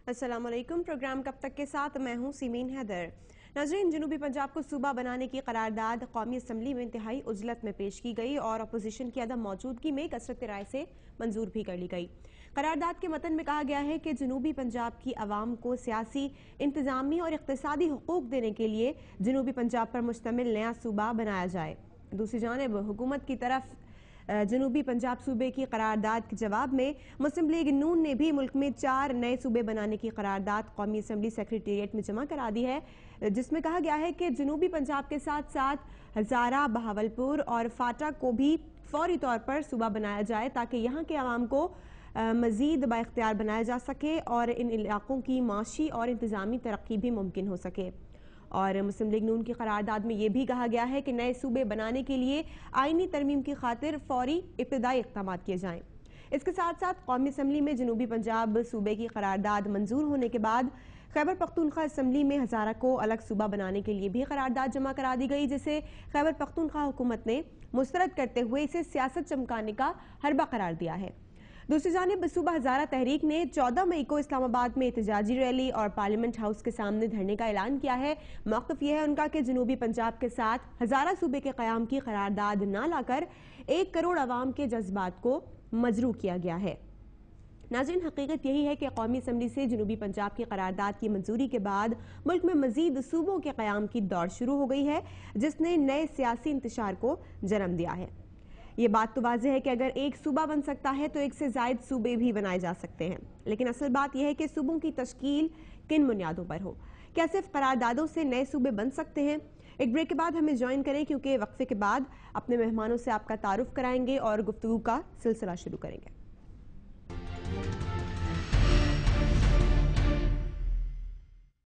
अस्सलाम वालेकुम। प्रोग्राम कब तक के साथ मैं हूं सीमीन हैदर। नाज़रीन, जनूबी पंजाब को सूबा बनाने की करारदाद कौमी असम्बली में इंतहाई उजलत में पेश की गई और अपोजिशन की अदम मौजूदगी में कसरत राय से मंजूर भी कर ली गई। करारदाद के मतन में कहा गया है कि जनूबी पंजाब की आवाम को सियासी, इंतजामी और इक़्तिसादी हुकूक देने के लिए जनूबी पंजाब पर मुश्तमिल नया सूबा बनाया जाए। दूसरी जानिब हुकूमत की तरफ जनूबी पंजाब सूबे की करारदाद के जवाब में मुस्लिम लीग नून ने भी मुल्क में 4 नए सूबे बनाने की करारदाद कौमी असम्बली सेक्रेटेरिएट में जमा करा दी है, जिसमें कहा गया है कि जनूबी पंजाब के साथ साथ हजारा, बहावलपुर और फाटा को भी फौरी तौर पर सूबा बनाया जाए ताकि यहाँ के आवाम को मजीद बाइख्तियार बनाया जा सके और इन इलाकों की माशी और इंतजामी तरक्की भी मुमकिन हो सके। और मुस्लिम लीग नून की करारदाद में यह भी कहा गया है कि नए सूबे बनाने के लिए आईनी तरमीम की खातिर फौरी इब्तिदाई इक़दाम किए जाएं। इसके साथ साथ कौमी असम्बली में जनूबी पंजाब सूबे की करारदाद मंजूर होने के बाद खैबर पख्तूनख्वा असम्बली में हजारा को अलग सूबा बनाने के लिए भी करारदाद जमा करा दी गई, जिसे खैबर पख्तूनख्वा हुकूमत ने मुस्तरद करते हुए इसे सियासत चमकाने का हरबा करार दिया है। दूसरी जानिब सूबा हजारा तहरीक ने 14 मई को इस्लामाबाद में एहतजाजी रैली और पार्लियामेंट हाउस के सामने धरने का ऐलान किया है। मौक़िफ़ यह है उनका कि जनूबी पंजाब के साथ हजारा सूबे के क़याम की करारदाद न लाकर 1 करोड़ आवाम के जज्बात को मजरू किया गया है। नाज़रीन, हकीकत यही है कि कौमी असम्बली से जनूबी पंजाब की करारदाद की मंजूरी के बाद मुल्क में मजीद सूबों के क़याम की दौड़ शुरू हो गई है, जिसने नए सियासी इंतशार को जन्म दिया है। ये बात तो वाज़ेह है कि अगर एक सूबा बन सकता है तो एक से ज़ायद सूबे भी बनाए जा सकते हैं, लेकिन असल बात यह है कि सूबों की तश्कील किन बुनियादों पर हो। क्या सिर्फ करारदादों से नए सूबे बन सकते हैं? एक ब्रेक के बाद हमें ज्वाइन करें, क्योंकि वक्फे के बाद अपने मेहमानों से आपका तारुफ कराएंगे और गुफ्तगू का सिलसिला शुरू करेंगे।